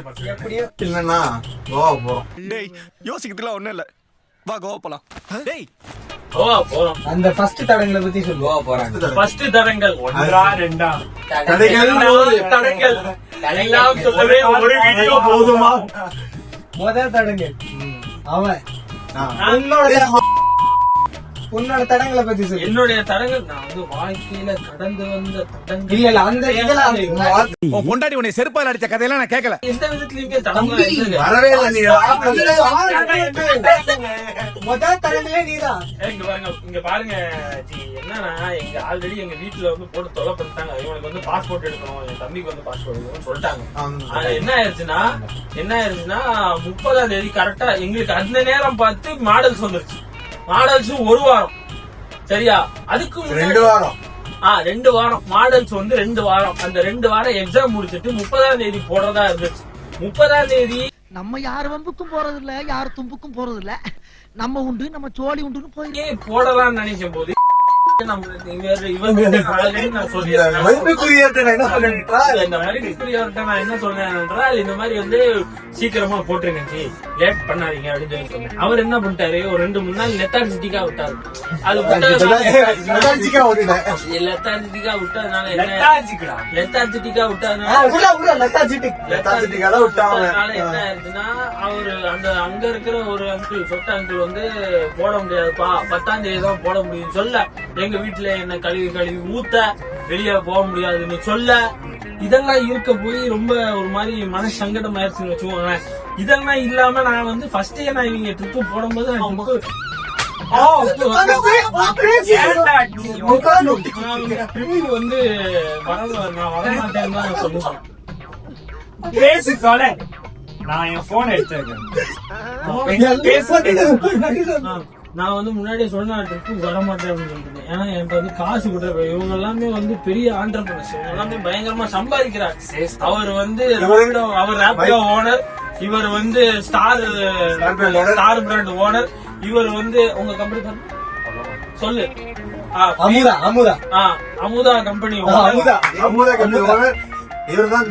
எப்படியோ இல்லன்னா கோவா போறோம். டேய் யோசிக்கிறதுல ஒண்ணும் இல்ல, வா கோவா போலாம். டேய் கோவா போறோம். அந்த ஃபர்ஸ்ட் தடங்களை பத்தி சொல்லு. கோவா போறாங்க. ஃபர்ஸ்ட் தடங்கள் 1 2 தடங்கள் எல்லாம் சொல்லவே ஒரு வீடியோ போதுமா? முதல் தடங்கள் அவன் உன்னோட தடங்களை பத்தி சொல்லு. என்னுடைய தடங்கள் நான் வந்து வாழ்க்கையில கடந்து வந்த தடங்கள். இல்ல அந்த இதெல்லாம் பொண்டாட்டி உன்னை செருப்பால் அடிச்ச கதையெல்லாம் நான் கேட்கல. எந்த விதத்திலயுமே தடங்கள் வரவே இல்லை. நீ முதல் தடங்களே நீதான். இங்க பாருங்க என்னன்னா, எங்க ஆல்ரெடி எங்க வீட்டுல வந்து போட்டு தொலை பண்ணிட்டாங்க. இவனுக்கு வந்து பாஸ்போர்ட் எடுக்கணும், என் தம்பிக்கு வந்து பாஸ்போர்ட் எடுக்கணும்னு சொல்லிட்டாங்க. என்ன ஆயிடுச்சுன்னா 30ஆம் தேதி கரெக்டா எங்களுக்கு அந்த நேரம் பார்த்து மாடல்ஸ் வந்துருச்சு. மாடல்ஸ் 1 வாரம் சரியா, அதுக்கு 2 வாரம் 2 வாரம் மாடல்ஸ் வந்து 2 வாரம். அந்த 2 வாரம் எக்ஸாம் முடிச்சிட்டு 30ஆம் தேதி போடுறதா இருந்துச்சு. 30ஆம் தேதி நம்ம யார் வம்புக்கும் போறது இல்ல, யார் தும்புக்கும் போறது இல்ல, நம்ம உண்டு நம்ம சோழி உண்டுன்னு போய் போடலாம்னு நினைக்கும் போது இந்த மாதிரி வந்து சீக்கிரமா போட்டுருங்க, லேட் பண்ணாதீங்க அப்படின்னு சொல்லி சொன்னேன். அவர் என்ன பண்ணிட்டாரு, ஒரு 2-3 நாள் லெத்தார்ஜிட்டிக்கா விட்டாரு. அது லெத்தார்ஜிட்டிக்கா விட்டதுனால என்ன ஆயிடுச்சுன்னா, அவரு அங்க இருக்கிற ஒரு அங்கிள் சொட்ட அங்கிள் வந்து போட முடியாதுப்பா, 10ஆம் தேதி தான் போட முடியும் சொல்ல, எங்க வீட்டுல என்ன கழுவி ஊத்த வெளியே போக முடியாதுன்னு சொல்ல, இதெல்லாம் இருக்க போய் ரொம்ப ஒரு மாதிரி மன சங்கடம் ஆயிடுச்சுன்னு வச்சுக்கோங்களேன். இதெல்லாம் இல்லாம நான் வந்து ஃபர்ஸ்டே நான் இவங்க ட்ரிப்பு போடும்போது வந்து நான் வரமாட்டேன்னு தான் நான் சொல்லுவேன். பேசுக்கால நான் என் போன் எடுத்துருக்கேன். நான் வந்து முன்னாடியே சொன்ன ட்ரிப்புக்கு வரமாட்டேன் அப்படின்னு சொல்லிட்டு. ஏன்னா என்கிட்ட வந்து காசு கூட, இவங்க எல்லாமே வந்து பெரிய ஆண்டர்பிரனர்ஸ், இவங்க எல்லாமே பயங்கரமா சம்பாதிக்கிறாங்க. அவர் வந்து அவர் ராப்பிடோ ஓனர், இவர் வந்து ஸ்டார் பிராண்ட் ஓனர், இவர் வந்து உங்க கம்பெனி சொல்லு அமுதா கம்பெனி ஓனர். இவர்தான்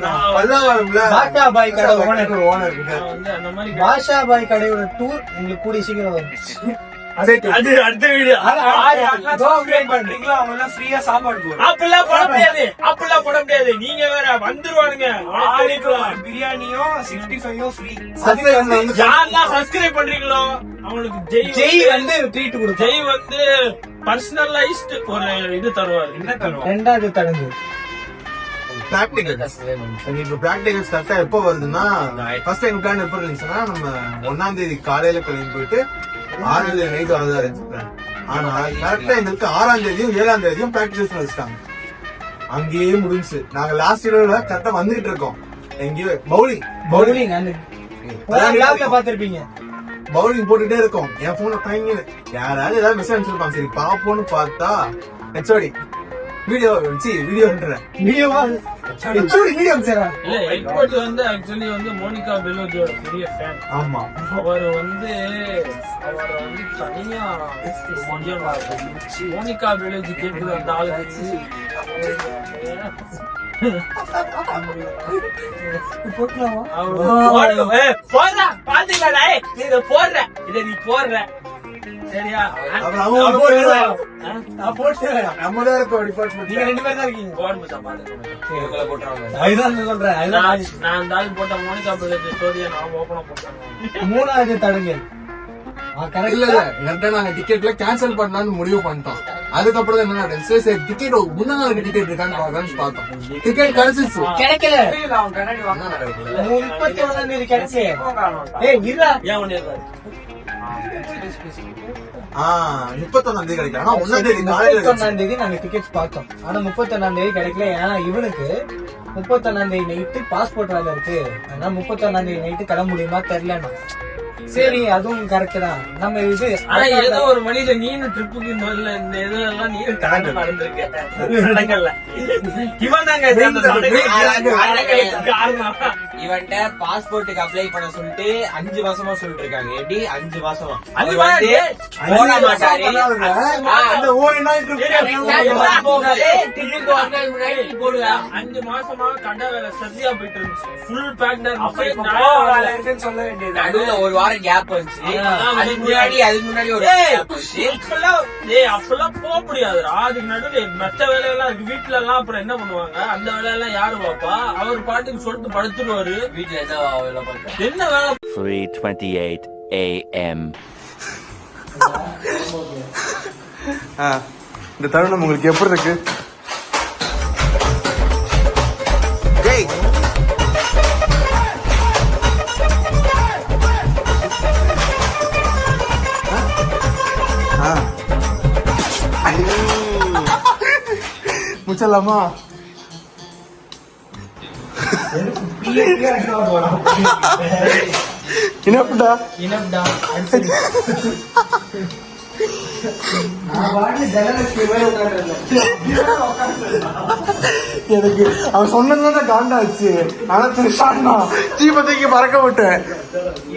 பாஷா பாய் கடை ஓனர். அந்த மாதிரி பாஷா பாய் கடையோட டூர் உங்களுக்கு கூடிய சீக்கிரம் வரும். அடுத்த வீடியோ பண்றீங்களா? அவங்க எல்லாம் ஃப்ரீயா சாப்பாடு போடுறோம். அப்படிலாம் போட முடியாது. நீங்க வேற வந்துருவானுங்க. பிரியாணியும் 65 ஃப்ரீ. யாரெல்லாம் சப்ஸ்கிரைப் பண்றீங்களோ அவங்களுக்கு ஜெய் வந்து ட்ரீட் கொடுக்கும். ஜெய் வந்து பர்சனலைஸ்ட் ஒரு இது தருவாரு. என்ன தருவோம்? 2வது தடங்கு பிராக்டிகல்ஸ் கரெக்டா எப்ப வருதுன்னா, ஃபர்ஸ்ட் டைம் பிளான் எப்ப இருந்துச்சுன்னா, நம்ம 1ஆம் தேதி காலையில கிளம்பி போயிட்டு 6ஆம் தேதி நைட் வரதா இருந்துச்சு. ஆனா கரெக்டா எங்களுக்கு 6ஆம் தேதியும் 7ஆம் தேதியும் பிராக்டிகல்ஸ் வச்சுட்டாங்க. அங்கேயே முடிஞ்சு நாங்க லாஸ்ட் இயர்ல கரெக்டா வந்துகிட்டு இருக்கோம். எங்கேயோ பவுலிங் பாத்திருப்பீங்க. பவுலிங் போட்டுட்டே இருக்கோம். என் போன பையங்க யாராவது ஏதாவது மெசேஜ் அனுப்பிச்சிருப்பாங்க. சரி பாப்போன்னு பார்த்தா ஹெச்ஓடி வீடியோ வந்து ஆக்சுவலி வந்து மோனிகா பெலோஜியோட பெரிய ஃபேன். ஆமா, அவரை வந்து தனியா மோனிகா பெலோஜி கேட்குது அந்த ஆளுக்கு. போடுற சரியா? நீங்க 2 பேர் தான் இருக்கீங்க. நான் போட்ட மோனிகா பெலோஜி ஸ்டோரியை நான் ஓபனா போட்டேன். 3வது தடங்கள் நாங்க டிக்கெட்ல கேன்சல் பண்ணலாம்னு முடிவு பண்ணிட்டோம். அதுக்கப்புறம் என்ன டிக்கெட் முன்ன நாளுக்கு டிக்கெட் இருக்கான்னு பார்த்தோம். டிக்கெட் கிடைச்சிச்சு, கிடைக்கல. 31ஆம் தேதி கிடைச்சு. 31ஆம் தேதி கிடைக்கல. ஆனா 1ஆம் தேதி காலையில 31ஆம் தேதி நாங்க டிக்கெட்ஸ் பார்த்தோம். ஆனா 31ஆம் தேதி கிடைக்கல. ஏன்னா இவனுக்கு 31ஆம் தேதி நைட்டு பாஸ்போர்ட் வேலை இருக்கு. ஆனா 31ஆம் தேதி நைட்டு கிளம்ப முடியுமா தெரியலன்னா, சரி அதுவும் கரெக்ட் தான். நம்ம இது ஆனா ஏதோ ஒரு மனித நீனு ட்ரிப்புக்கு முதல்ல இந்த இதெல்லாம் நீனு கணக்கு நடந்திருக்கேன். இவன் தாங்க காரணம். இவன்ட்ட பாஸ்போர்ட்டுக்கு அப்ளை பண்ண சொல்லிட்டு 5 மாசமா சொல்லிட்டு இருக்காங்க. எப்படி 5 மாசமா? அஞ்சு அவர் வந்து மாசம் போட மாட்டாரு. அந்த ஓய்னா திரும்ப வந்ததுக்கு முன்னாடி நீ போடுவா. 5 மாசமா கடை வேலை சரியா போயிட்டு இருந்துச்சு. ஃபுல் பேக்டா அப்ப இப்ப இருந்துச்சு. போக வேலை இருக்குன்னு சொல்ல வேண்டியது. நடுவுல ஒரு வாரம் கேப் வந்துச்சு. அதுக்கு முன்னாடி ஒரு gap வந்துச்சு. அப்பெல்லாம் போக முடியாதுடா. அதுக்கு நடுவுல மத்த வேலையெல்லாம் இருக்கு. வீட்டுல எல்லாம் அப்புறம் என்ன பண்ணுவாங்க? அந்த வேலையெல்லாம் யாரு பாப்பா? அவர் பாட்டுக்கு சொல்லிட்டு படுத்துருவாரு. வீட்டுல என்ன வேலை பார்த்தா? என்ன வேலை? 3:28 a.m. இந்த தருணம் உங்களுக்கு எப்படி இருக்கு? டேய் முச்சலாமா? என்னப்பா இனப்டா நான் பாட்டு தனலட்சுமி மாதிரி உட்கார்றேன். எனக்கு அவன் சொன்னதுதான் காண்டாச்சு. ஆனா திருஷாண்ணா தீபத்தைக்கு பறக்க விட்டேன்.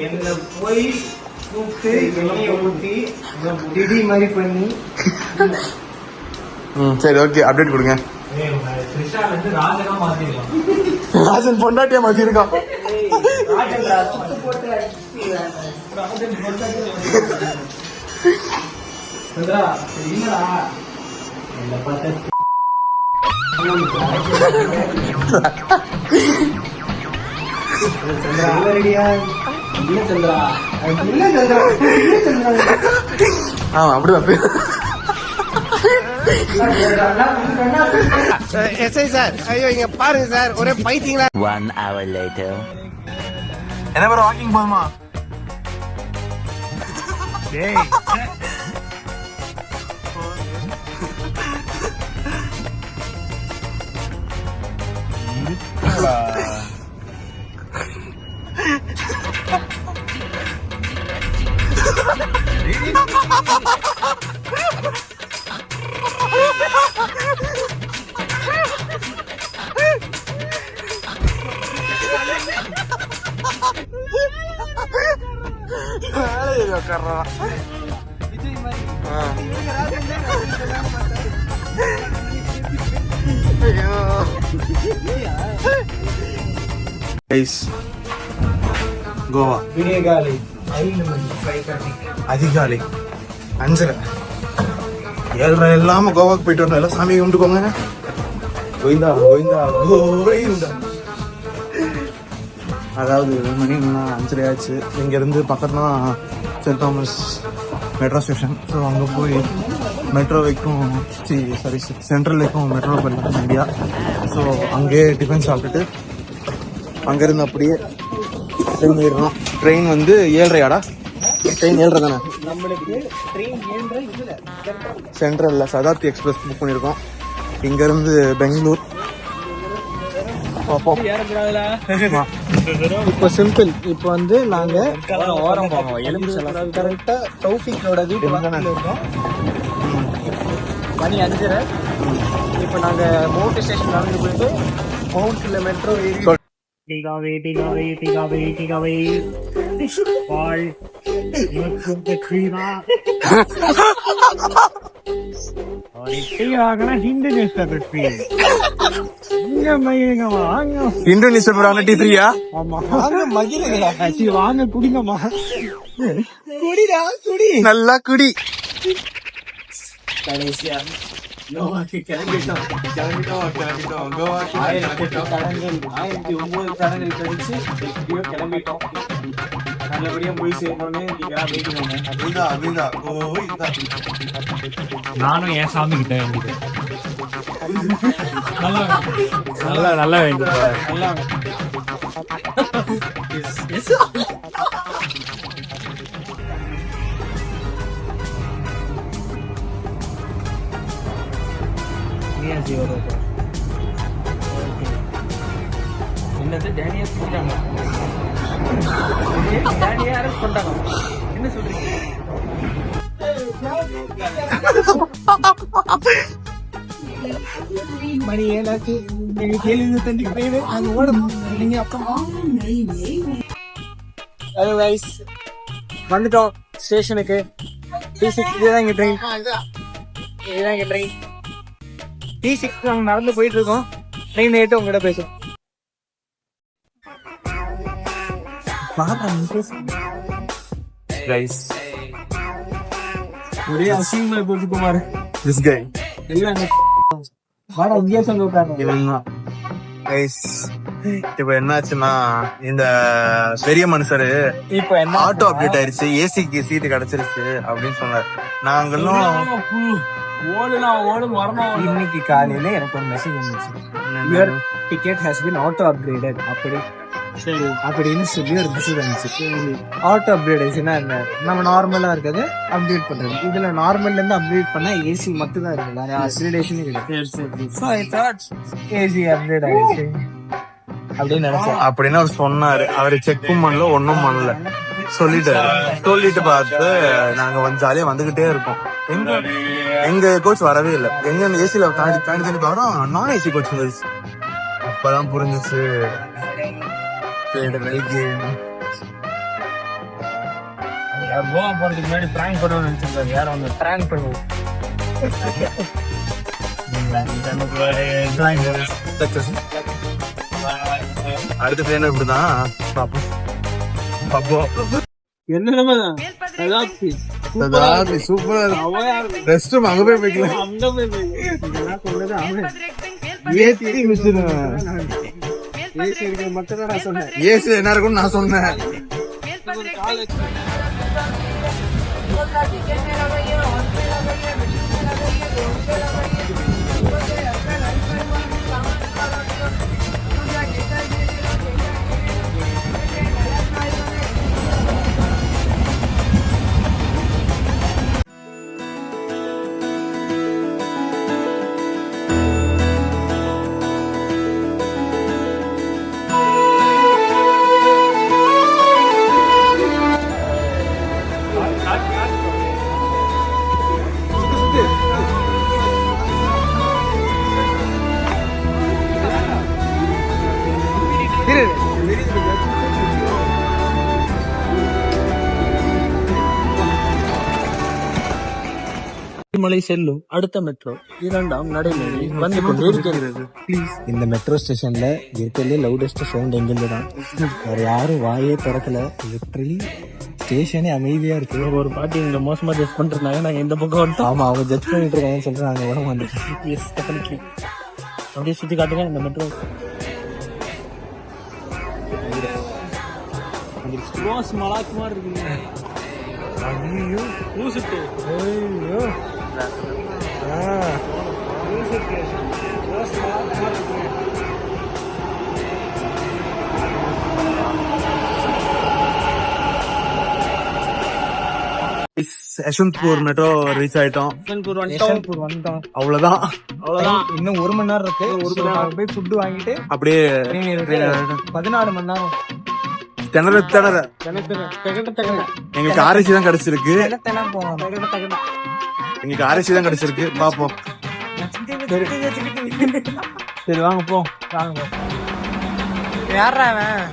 என்ன போய் கூப்பிட்டு எண்ணெயை ஊத்தி திடி மாதிரி பண்ணி சரி ஓகே அப்டேட் கொடுங்க. த்ரிஷா வந்து ராஜனா மாத்திடலாம். ராஜன் பொண்டாட்டியா மாத்திருக்கான். ராஜன் ராஜன் போட்டு ராஜன் பொண்டாட்டி சந்திரா என்னடா என்ன பார்த்த சந்திரா ரெடியா? இல்ல சந்திரா இல்ல சந்திரா இல்ல சந்திரா. ஆமா அப்படிதான் பேர். எஸ்ஐ சார், ஐயோ இங்க பாருங்க சார், ஒரே பைத்தியங்களா. 1 hour later. என்ன பேர் வாக்கிங் போதுமா? கோவா விடியகாலை 5 மணி 5:30. அதிகாலை 5:30 7:30 இல்லாம கோவாக்கு போயிட்டு வரணும். எல்லாம் சாமி கும்பிட்டுக்கோங்க. கோவிந்தா கோவிந்தா கோவிந்தா. அதாவது மணி 5:30 ஆச்சு. இங்கேருந்து பக்கத்துல saint Thomas metro station. So அங்கே போய் மெட்ரோ வைக்கும் சாரி சென்ட்ரல் வைக்கும் மெட்ரோ போயிடலாம் இந்தியா. ஸோ அங்கேயே டிஃபன் சாப்பிட்டுட்டு அங்கேருந்து அப்படியே ட்ரெயின் ஏறிடும். ட்ரெயின் வந்து 7:30 ட்ரெயின் 7:30 தானே? நம்மளுக்கு ட்ரெயின் 7:30 இல்ல சென்ட்ரலில் சதாப்தி எக்ஸ்பிரஸ் புக் பண்ணியிருக்கோம். இங்கேருந்து பெங்களூர். இப்போ சிம்பிள். இப்போ வந்து நாங்க ஓரம் போவோம். எலும்பு கரெக்டா தௌஃபிக்கோட வீட்டு பக்கத்துல இருக்கோம். மணி 5:30. இப்போ நாங்க மவுண்ட் ஸ்டேஷன் நடந்து போயிட்டு மவுண்ட்ல மெட்ரோ ஏறி இந்து நியூஸ் பேப்பர் T3யா? வாங்க குடிங்கம்மா. நல்லா குடி. கடைசியா கோவாக்கு கிளம்பிட்டோம். கோவாக்கு 1008 தடங்கள் 1009 தடங்கள் கழிச்சு எப்படியோ கிளம்பிட்டோம். நல்லபடியா போய் சேரணும்னு நீங்க வெயிட்டிங். நானும் என் சாமி கிட்ட வேண்டிட்டேன். நல்லா வேண்டிட்டேன். நல்லா என்னது டேனியா சொல்றாங்க? டேனியா அரெஸ்ட் பண்ணிட்டாங்க. என்ன சொல்றீங்க? மணி 7 எங்க கேள்வி தண்டி போயிடு அங்க ஓடும் நீங்க அப்புறமா ஹலோ கைஸ் வந்துட்டோம் ஸ்டேஷனுக்கு. T6 தான் இங்க ட்ரெயின். இதுதான் இங்க ட்ரெயின். T6 நாங்க நடந்து போயிட்டு இருக்கோம். ட்ரெயின் ஏறிட்டு உங்ககிட்ட பேசுவோம். Guys, ஒரே அசிங்கமா போட்டு குமார். this guy. எல்லாம் வாடா இங்கே வந்து உட்காருங்க. இவன்தான். Guys, இப்ப என்னாச்சுன்னா இந்த பெரிய மனுஷரு இப்போ என்ன ஆட்டோ அப்டேட் ஆயிருச்சு, ஏசிக்கு சீட்டு கிடைச்சிருச்சு அப்படின்னு சொன்னார். நாங்களும் ஓடும் வரணும். இன்னைக்கு காலையில எனக்கு ஒரு மெசேஜ் வந்துச்சு. Your ticket has been auto upgraded அப்படின்னு சொல்லி ஒரு மெசேஜ் வந்துச்சு. ஆட்டோ அப்கிரேடேஷனா என்ன, நம்ம நார்மலா இருக்கிறது அப்டேட் பண்றது. இதுல நார்மல்ல இருந்து அப்டேட் பண்ணா ஏசி மட்டும் தான் இருக்கு, வேற அப்கிரேடேஷனே கிடையாது. So I thought AC update ஆயிடுச்சு அப்படின்னு நினைச்சேன். அப்படின்னு அவர் சொன்னாரு. அவரு செக்கும் பண்ணல, ஒன்னும் பண்ணல, சொல்லிட்டு பார்த்து நாங்க வந்து ஜாலியா வந்துகிட்டே இருக்கோம். எங்க கோச் வரவே இல்லை. எங்க ஏசில தாண்டி வரோம், நான் ஏசி கோச் வந்துருச்சு. அப்பதான் புரிஞ்சிச்சு கோவா போறதுக்கு முன்னாடி பிராங்க் பண்ணுவோம்னு நினைச்சிருக்காரு. யார வந்து பிராங்க் பண்ணுவோம். அடுத்த ட்ரெயின் இப்படிதான் பாப்போம். என்ன சூப்பரா ரெஸ்ட் ரூம் அங்க போய் போய்க்கலாம். ஏசி என்ன இருக்கும்னு நான் சொன்னேன். மலை செல்லும் அடுத்த மெட்ரோ 2ஆம் நடைமுறை வந்து கொண்டிருக்கிறது. இந்த மெட்ரோ ஸ்டேஷன்ல இருக்கிறதுலே லவுடஸ்ட் சவுண்ட் எங்கிருந்து தான். வேற யாரும் வாயே திறக்கல. லிட்டரலி ஸ்டேஷனே அமைதியா இருக்கு. ஒரு பாட்டி இங்க மோசமா ஜட்ஜ் பண்ணிருந்தாங்க. நாங்க இந்த பக்கம் வந்துட்டோம். ஆமா, அவங்க ஜட்ஜ் பண்ணிட்டு இருக்காங்கன்னு சொல்லிட்டு நாங்க உடம்பு வந்துட்டோம். Yes definitely. அப்படியே சுத்தி காட்டுங்க இந்த மெட்ரோ. ரோஸ் மலாக் மாதிரி இருக்குங்க. ஐயோ ஊசுட்டு. ஐயோ ஊசுட்டு. ரோஸ் மலாக் மாதிரி இருக்கு. யஷ்வந்த்பூர் மெட்ரோ ரீச் ஆயிட்டோம். யஷ்வந்த்பூர் வந்துட்டோம். அவ்வளவுதான். இன்னும் 1 மணி நேரம் இருக்கு. 1 மணி நேரம் போய் ஃபுட் வாங்கிட்டு அப்படியே 14 மணி நேரம் திணற எங்களுக்கு ஆர்சி தான் கிடைச்சிருக்கு. எங்களுக்கு ஆர்சி தான் கிடைச்சிருக்கு. பாப்போம். சரி வாங்க போ. யாரா அவன்?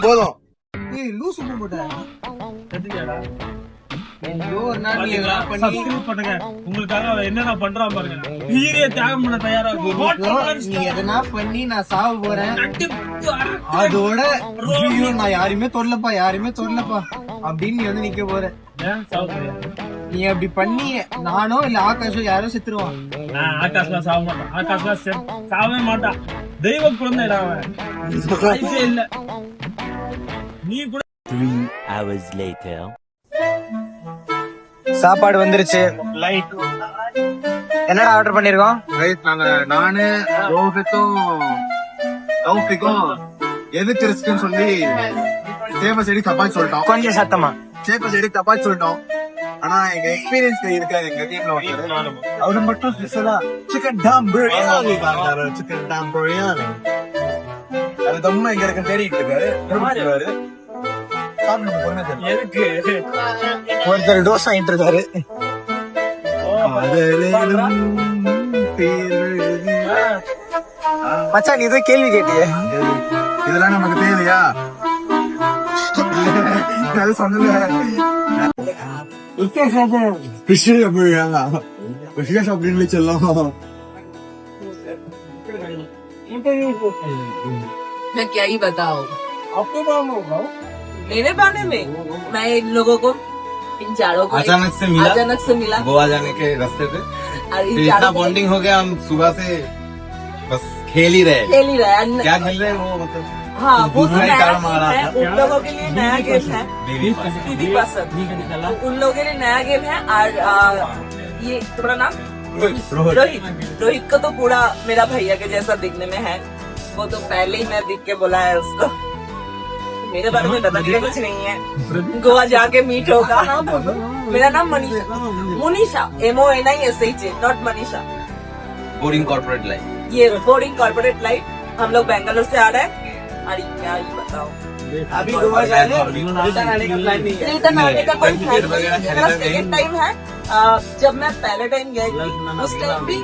போதும். உங்களுக்காக என்ன பண்றான் பாருங்க. உயிரே தியாகம் பண்ண தயாரா இருக்கு. நீ எதனா பண்ணி நான் சாவ போறேன். அதோட நான் யாருமே தொடலப்பா அப்படின்னு நீ வந்து நிக்க போற. நீ அப்படி பண்ணி நானோ இல்ல ஆகாஷோ யாரோ செத்துருவான். ஆகாஷ்லாம் சாவ மாட்டான். ஆகாஷ்லாம் சாவே மாட்டான். தெய்வ குழந்தைடா அவன். இல்ல நீ கூட. 3 hours later. சாப்பாடு வந்துருச்சு. என்னடா ஆர்டர் பண்ணிருக்கோம்? நானு ரோஹித்தும் தௌஃபிக்கும் எதிர்த்திருச்சுன்னு சொல்லி சேம செடி தப்பாச்சு சொல்லிட்டோம். கொஞ்சம் சத்தமா சேப்ப செடி தப்பாச்சு சொல்லிட்டோம். ஆனா எங்க எக்ஸ்பீரியன்ஸ் இருக்காது எங்க டீம்ல ஒருத்தர் அவரு மட்டும் ஸ்பெஷலா சிக்கன் டாம் பிரியாணி வாங்குறாரு. சிக்கன் டாம் பிரியாணி அது தம்மா எங்க இருக்கு தேடிட்டு இருக்காரு. எதுக்கு ஒருத்தர் டோஸ் ஆயிட்டு இருக்காரு. மச்சான் நீ தான் கேள்வி கேட்டியே. இதெல்லாம் நமக்கு தேவையா? அது சொன்னல அப்படின்னு சொல்லலாம். मैं क्या ही बताऊं मेरे बारे में. मैं इन लोगों को इन चारों को अचानक से मिला गोवा जाने के रास्ते पे. और इन इतना चारों को बॉन्डिंग हो गया. हम सुबह से बस खेल ही रहे. खेल ही रहा है. क्या खेल रहे हैं वो मतलब हाँ वो तो दूसरा ही नया कारण गेम मारा है. था. उन लोगों के लिए नया गेम है. दीदी दीदी पसंद. उन लोगों के लिए नया गेम है. और ये तुम्हारा नाम रोहित. रोहित को तो पूरा मेरा भैया के जैसा दिखने में है. वो तो पहले ही मैं दिख के बोला है उसको. मेरे बारे में पता नहीं कुछ नहीं है. गोवा जाके मीट होगा. मेरा नाम Manisha. Munisha MONISH not Manisha. Boring corporate life. ये बोर्डिंग कॉर्पोरेट लाइफ. हम लोग बेंगलोर से आ रहे हैं. अरे क्या ही बताओ. अभी गोवा जाने रिटर्न आने का प्लान नहीं है. रिटर्न आने का कोई plan नहीं है. मेरा सेकेंड टाइम है. जब मैं पहले टाइम गई उस टाइम भी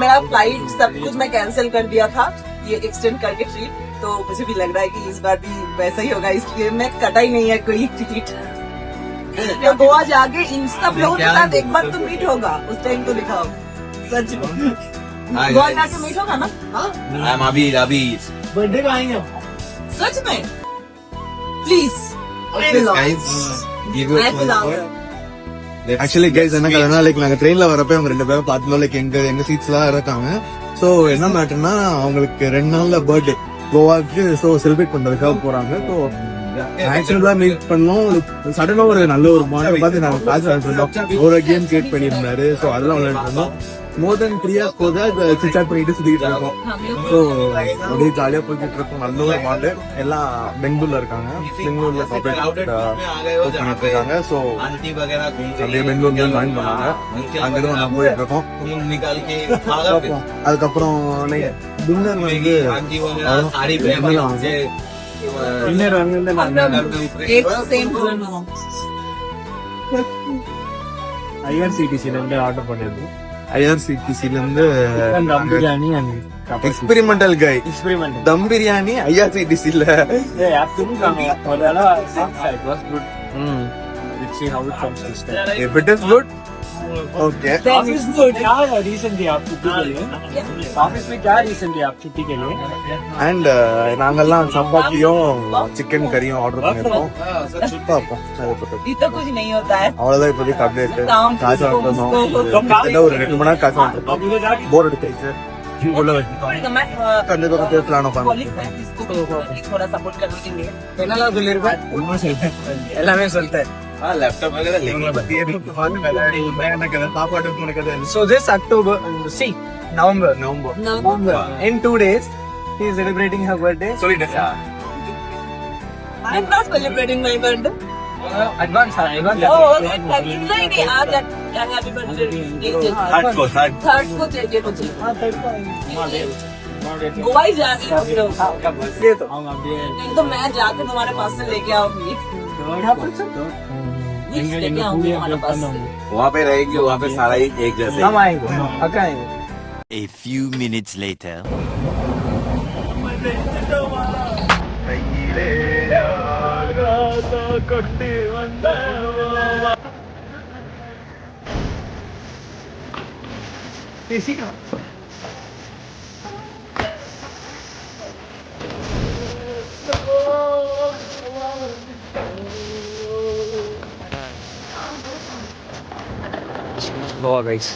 मेरा फ्लाइट सब कुछ मैं कैंसिल कर दिया था. ये एक्सटेंड करके ट्रिप. तो मुझे भी लग रहा है कि इस बार भी वैसा ही होगा. इसलिए मैं कटा ही नहीं है कोई टिकट. तो गोवा जाके इन सब लोगों के साथ एक बार तो मीट होगा. उस टाइम तो लिखा होगा. सच में गोवा जाके मीट होगा ना. अभी बर्थडे का आएंगे. सच में प्लीज मैं बुलाऊंगा. ஆக்சுவலி கைஸ் என்ன கதைனா லைக் நாங்க ட்ரெயின்ல வரப்ப அவங்க 2 பேரும் பார்த்தோம். லைக் எங்க சீட்ஸ் எல்லாம் இருக்காங்க. சோ என்ன மேட்டர்னா அவங்களுக்கு 2 நாள்ல பர்த்டே கோவாக்கு சோ செலிப்ரேட் பண்றதுக்காக போறாங்க. சோ ஆக்சுவலா மீட் பண்ணோம். சடனா ஒரு நல்ல ஒரு மாடல் பார்த்து நாங்க கிளாஸ் ஒரு கேம் கிரியேட் பண்ணியிருந்தாரு. சோ அதெல்லாம் விளையாட்டு இருந்தோம். மோர் தென் 3 years போதா சிட் பண்ணிட்டு சுத்திட்டு இருக்கோம். ஸோ அப்படியே ஜாலியா போய்கிட்டு இருக்கோம். நல்ல ஒரு மாடல். எல்லாம் பெங்களூர்ல இருக்காங்க. பெங்களூர்ல பண்ணிட்டு இருக்காங்க. ஸோ அப்படியே பெங்களூர்ல ஜாயின் பண்ணாங்க. அங்கிருந்து நான் போயிட்டு இருக்கோம். அதுக்கப்புறம் டின்னர் வந்து டின்னர் வந்து एक सेम ஐஆர்சிடிசில இருந்து ஆர்டர் பண்ணிருந்தோம். ஐஆர்சிடிசில இருந்து தம் பிரியாணி அண்ட் எக்ஸ்பெரிமெண்டல் கை எக்ஸ்பெரிமெண்ட். தம் பிரியாணி ஐஆர்சிடிசில ஒரு தடவை சாப்பிட்டா it was good. Let's see how it comes this time. if it is good okay. Office में क्या रीजन दिया आप छुट्टी के लिए? ऑफिस में क्या रीजन दिया आप छुट्टी के लिए? அண்ட் நாங்கெல்லாம் சப்பாத்தியும் சிக்கன் கறியும் ஆர்டர் பண்ணிருக்கோம். பார்ப்போம் ये तो कुछ नहीं होता है. அவ்வளவுதான் இப்போதைக்கு அப்டேட். काम காசு வாங்கணும். ஒரு 2 மணி நேரம் காசு வாங்கிருக்கோம். போர் அடிச்சு உள்ள வச்சு मैं கண்டிப்பா பேசலாம். कॉलिंग है इसको थोड़ा सपोर्ट करने के लिए. என்னெல்லாம் சொல்லிருக்கேன்? எல்லாமே சொல்லிட்டேன். लैपटॉप वगैरह लेंगे बतिए मैं ना कदा पापा तो मैंने कदा. So this October, see, November. In 2 days, he is celebrating her birthday. sorry dasa I'm not celebrating my birthday. Advance. Oh, okay. नहीं आज हैप्पी बर्थडे. हट को थर्ड को चाहिए मुझे. गोवा ही जाके हम लोग. ये तो नहीं तो मैं जाके तुम्हारे पास से लेके आऊंगी. लेके आऊंगी तुम्हारे पास से. वहाँ पे रहेगी. वहाँ पे सारा ही एक जैसे. हम आएंगे, पक्का आएंगे. A few minutes later. Goa guys.